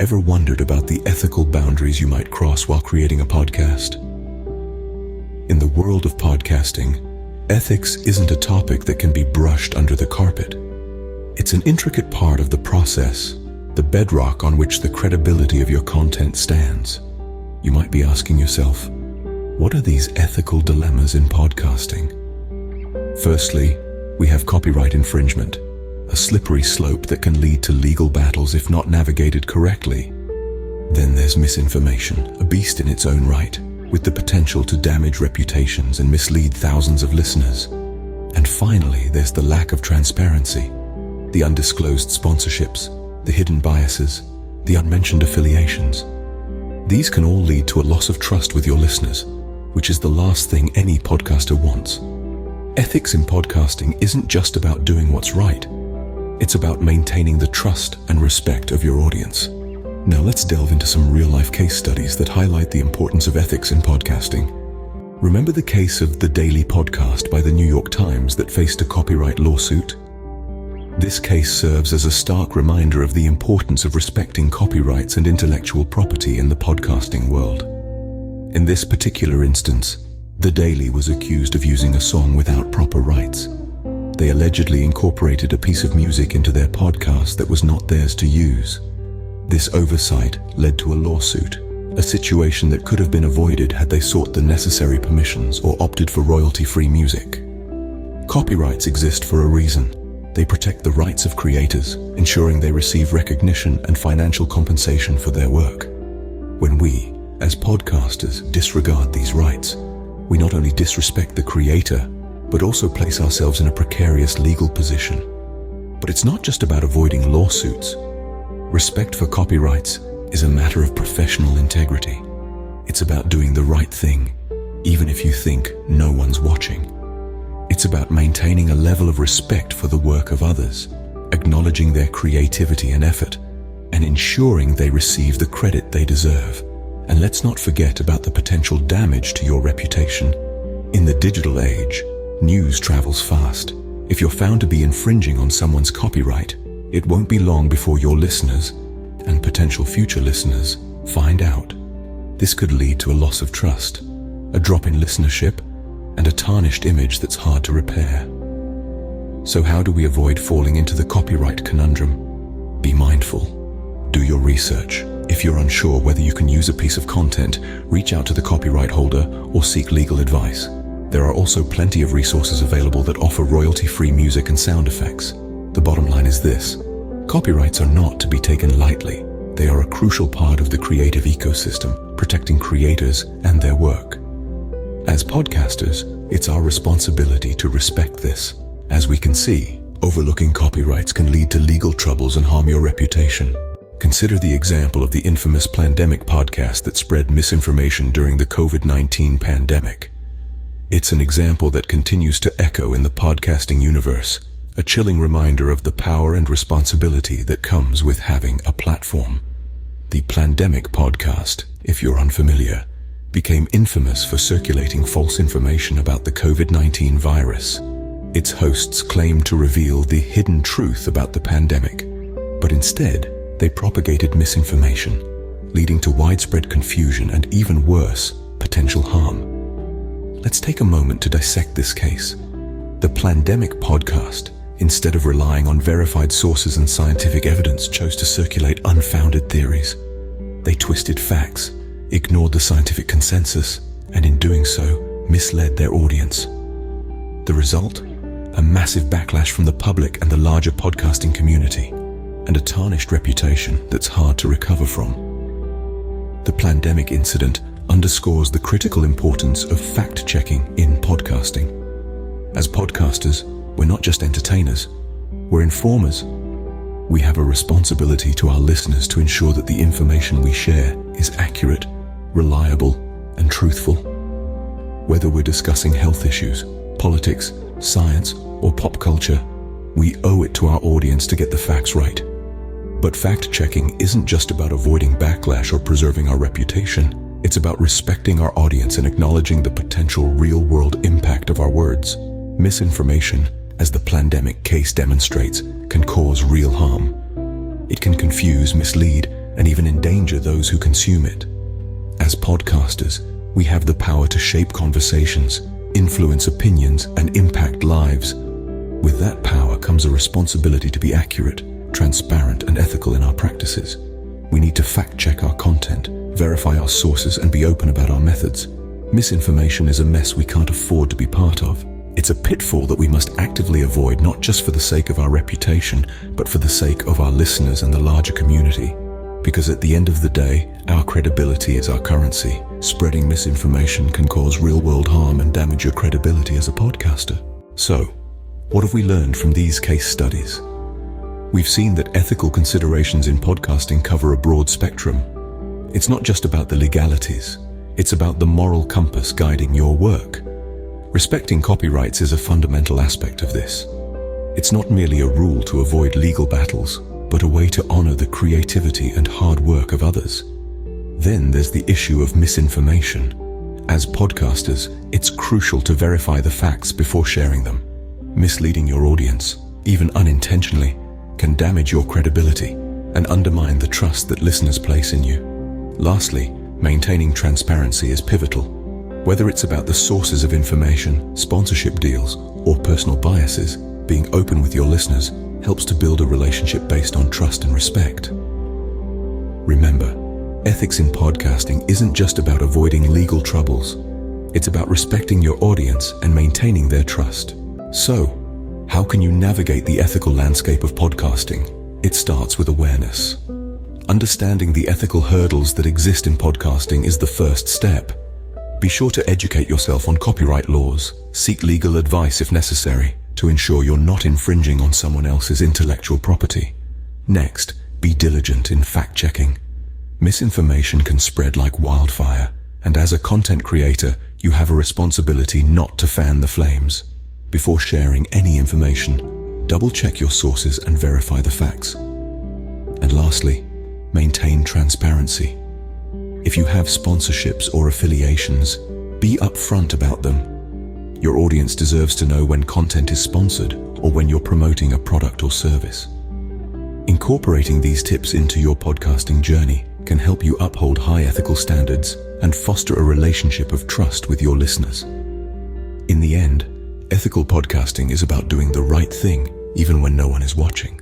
Ever wondered about the ethical boundaries you might cross while creating a podcast? In the world of podcasting, ethics isn't a topic that can be brushed under the carpet. It's an intricate part of the process, the bedrock on which the credibility of your content stands. You might be asking yourself, what are these ethical dilemmas in podcasting? Firstly, we have copyright infringement, a slippery slope that can lead to legal battles if not navigated correctly. Then there's misinformation, a beast in its own right, with the potential to damage reputations and mislead thousands of listeners. And finally, there's the lack of transparency, the undisclosed sponsorships, the hidden biases, the unmentioned affiliations. These can all lead to a loss of trust with your listeners, which is the last thing any podcaster wants. Ethics in podcasting isn't just about doing what's right. It's about maintaining the trust and respect of your audience. Now let's delve into some real-life case studies that highlight the importance of ethics in podcasting. Remember the case of The Daily Podcast by the New York Times that faced a copyright lawsuit? This case serves as a stark reminder of the importance of respecting copyrights and intellectual property in the podcasting world. In this particular instance, The Daily was accused of using a song without proper rights. They allegedly incorporated a piece of music into their podcast that was not theirs to use. This oversight led to a lawsuit, a situation that could have been avoided had they sought the necessary permissions or opted for royalty-free music. Copyrights exist for a reason. They protect the rights of creators, ensuring they receive recognition and financial compensation for their work. When we, as podcasters, disregard these rights, we not only disrespect the creator, but also place ourselves in a precarious legal position. But it's not just about avoiding lawsuits. Respect for copyrights is a matter of professional integrity. It's about doing the right thing, even if you think no one's watching. It's about maintaining a level of respect for the work of others, acknowledging their creativity and effort, and ensuring they receive the credit they deserve. And let's not forget about the potential damage to your reputation. In the digital age, news travels fast. If you're found to be infringing on someone's copyright, it won't be long before your listeners, and potential future listeners, find out. This could lead to a loss of trust, a drop in listenership, and a tarnished image that's hard to repair. So how do we avoid falling into the copyright conundrum? Be mindful. Do your research. If you're unsure whether you can use a piece of content, reach out to the copyright holder or seek legal advice. There are also plenty of resources available that offer royalty-free music and sound effects. The bottom line is this: copyrights are not to be taken lightly. They are a crucial part of the creative ecosystem, protecting creators and their work. As podcasters, it's our responsibility to respect this. As we can see, overlooking copyrights can lead to legal troubles and harm your reputation. Consider the example of the infamous Plandemic podcast that spread misinformation during the COVID-19 pandemic. It's an example that continues to echo in the podcasting universe, a chilling reminder of the power and responsibility that comes with having a platform. The Plandemic podcast, if you're unfamiliar, became infamous for circulating false information about the COVID-19 virus. Its hosts claimed to reveal the hidden truth about the pandemic, but instead, they propagated misinformation, leading to widespread confusion and, even worse, potential harm. Let's take a moment to dissect this case. The Plandemic podcast, instead of relying on verified sources and scientific evidence, chose to circulate unfounded theories. They twisted facts, ignored the scientific consensus, and in doing so, misled their audience. The result? A massive backlash from the public and the larger podcasting community, and a tarnished reputation that's hard to recover from. The Plandemic incident underscores the critical importance of fact-checking in podcasting. As podcasters, we're not just entertainers, we're informers. We have a responsibility to our listeners to ensure that the information we share is accurate, reliable, and truthful. Whether we're discussing health issues, politics, science, or pop culture, we owe it to our audience to get the facts right. But fact-checking isn't just about avoiding backlash or preserving our reputation. It's about respecting our audience and acknowledging the potential real-world impact of our words. Misinformation, as the Plandemic case demonstrates, can cause real harm. It can confuse, mislead, and even endanger those who consume it. As podcasters, we have the power to shape conversations, influence opinions, and impact lives. With that power comes a responsibility to be accurate, transparent, and ethical in our practices. We need to fact-check our content, verify our sources, and be open about our methods. Misinformation is a mess we can't afford to be part of. It's a pitfall that we must actively avoid, not just for the sake of our reputation, but for the sake of our listeners and the larger community. Because at the end of the day, our credibility is our currency. Spreading misinformation can cause real-world harm and damage your credibility as a podcaster. So, what have we learned from these case studies? We've seen that ethical considerations in podcasting cover a broad spectrum. It's not just about the legalities. It's about the moral compass guiding your work. Respecting copyrights is a fundamental aspect of this. It's not merely a rule to avoid legal battles, but a way to honor the creativity and hard work of others. Then there's the issue of misinformation. As podcasters, it's crucial to verify the facts before sharing them. Misleading your audience, even unintentionally, can damage your credibility and undermine the trust that listeners place in you. Lastly, maintaining transparency is pivotal. Whether it's about the sources of information, sponsorship deals, or personal biases, being open with your listeners helps to build a relationship based on trust and respect. Remember, ethics in podcasting isn't just about avoiding legal troubles. It's about respecting your audience and maintaining their trust. So, how can you navigate the ethical landscape of podcasting? It starts with awareness. Understanding the ethical hurdles that exist in podcasting is the first step. Be sure to educate yourself on copyright laws, seek legal advice if necessary, to ensure you're not infringing on someone else's intellectual property. Next, be diligent in fact-checking. Misinformation can spread like wildfire, and as a content creator, you have a responsibility not to fan the flames. Before sharing any information, double-check your sources and verify the facts. And lastly, maintain transparency. If you have sponsorships or affiliations, be upfront about them. Your audience deserves to know when content is sponsored or when you're promoting a product or service. Incorporating these tips into your podcasting journey can help you uphold high ethical standards and foster a relationship of trust with your listeners. In the end, ethical podcasting is about doing the right thing even when no one is watching.